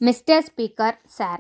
Mr. Speaker, Sir,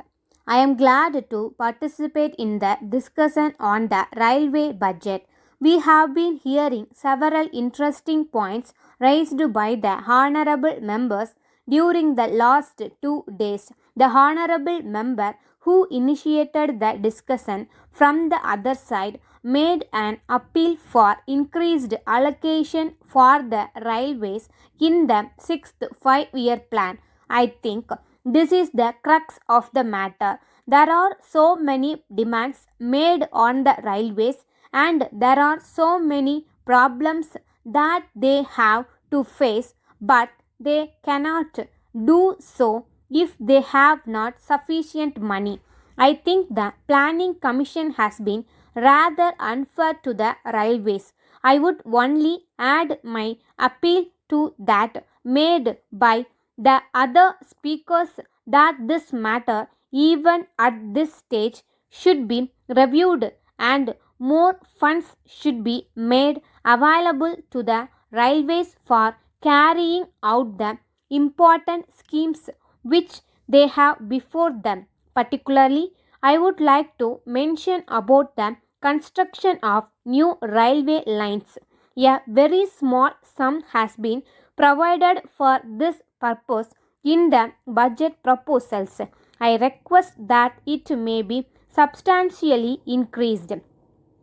I am glad to participate in the discussion on the railway budget. We have been hearing several interesting points raised by the honorable members during the last 2 days. The honorable member who initiated the discussion from the other side made an appeal for increased allocation for the railways in the sixth 5-year plan. I think this is the crux of the matter. There are so many demands made on the railways, and there are so many problems that they have to face, but they cannot do so if they have not sufficient money. I think the Planning Commission has been rather unfair to the railways. I would only add my appeal to that made by the other speakers that this matter, even at this stage, should be reviewed and more funds should be made available to the railways for carrying out the important schemes which they have before them. Particularly, I would like to mention about the construction of new railway lines. A very small sum has been provided for this purpose in the budget proposals. I request that it may be substantially increased.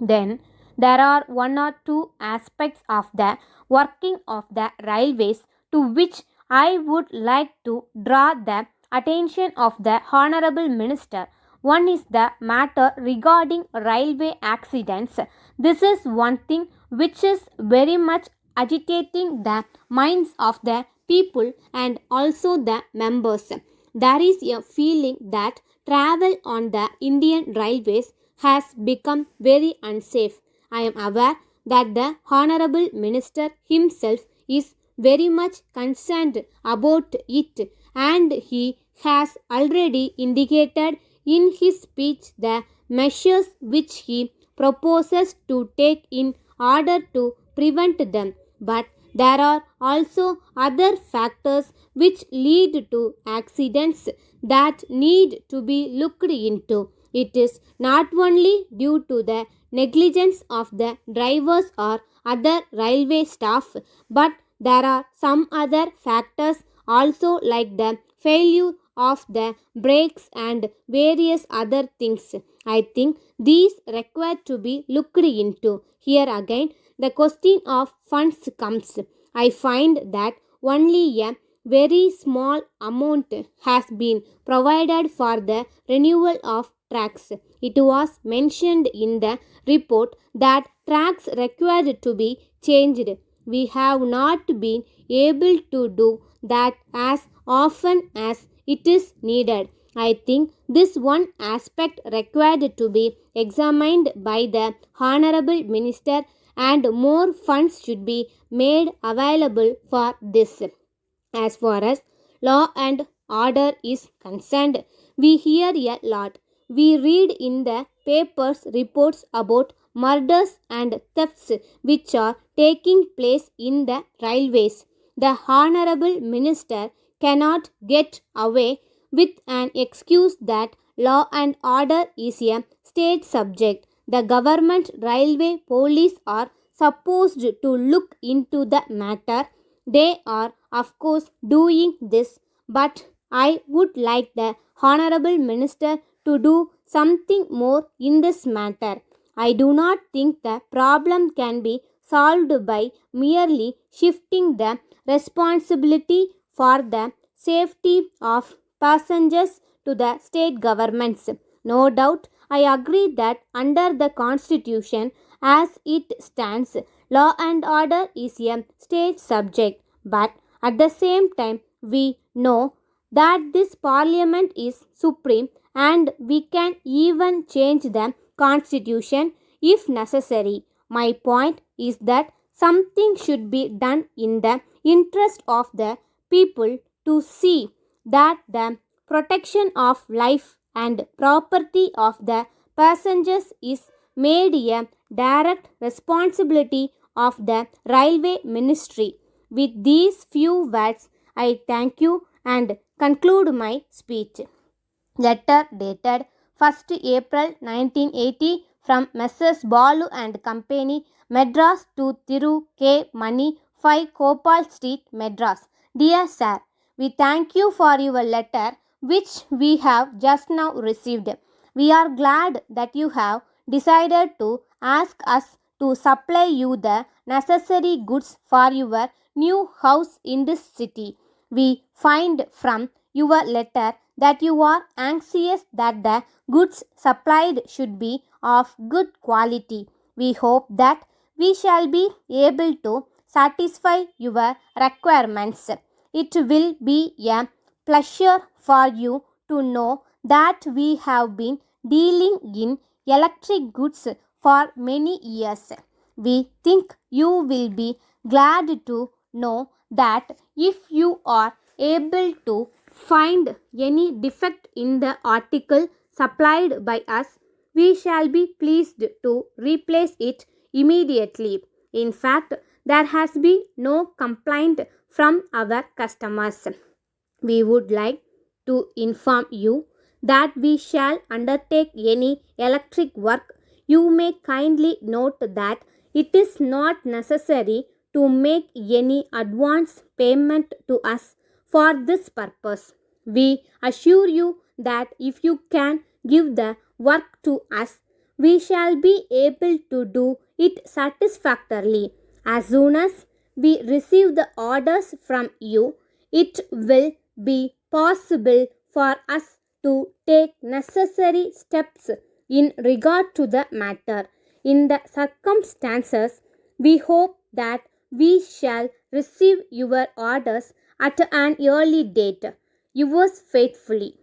Then there are one or two aspects of the working of the railways to which I would like to draw the attention of the Honorable Minister. One is the matter regarding railway accidents. This is one thing which is very much agitating the minds of the people and also the members. There is a feeling that travel on the Indian railways has become very unsafe. I am aware that the Honorable Minister himself is very much concerned about it, and he has already indicated in his speech the measures which he proposes to take in order to prevent them. But there are also other factors which lead to accidents that need to be looked into. It is not only due to the negligence of the drivers or other railway staff, but there are some other factors also, like the failure of the brakes and various other things. I think these require to be looked into. Here again, the question of funds comes. I find that only a very small amount has been provided for the renewal of tracks. It was mentioned in the report that tracks required to be changed. We have not been able to do that as often as it is needed. I think this one aspect required to be examined by the Honorable Minister, and more funds should be made available for this. As far as law and order is concerned, we hear a lot. We read in the papers reports about murders and thefts which are taking place in the railways. The Honorable Minister cannot get away with an excuse that law and order is a state subject. The government railway police are supposed to look into the matter. They are, of course, doing this, but I would like the Honorable Minister to do something more in this matter. I do not think the problem can be solved by merely shifting the responsibility for the safety of passengers to the state governments. No doubt, I agree that under the Constitution as it stands, law and order is a state subject, but at the same time, we know that this parliament is supreme, and we can even change the constitution if necessary. My point is that something should be done in the interest of the people to see that the protection of life and property of the passengers is made a direct responsibility of the railway ministry. With these few words, I thank you and conclude my speech. Letter dated 1st April 1980 from Messrs. Balu and Company, Madras to Thiru K. Mani, 5 Kopal Street, Madras. Dear Sir, we thank you for your letter which we have just now received. We are glad that you have decided to ask us to supply you the necessary goods for your new house in this city. We find from your letter that you are anxious that the goods supplied should be of good quality. We hope that we shall be able to satisfy your requirements. It will be a pleasure for you to know that we have been dealing in electric goods for many years. We think you will be glad to know that if you are able to find any defect in the article supplied by us, we shall be pleased to replace it immediately. In fact, there has been no complaint from our customers. We would like to inform you that we shall undertake any electric work. You may kindly note that it is not necessary to make any advance payment to us for this purpose. We assure you that if you can give the work to us, we shall be able to do it satisfactorily. As soon as we receive the orders from you, it will be possible for us to take necessary steps in regard to the matter. In the circumstances, we hope that we shall receive your orders at an early date. Yours faithfully,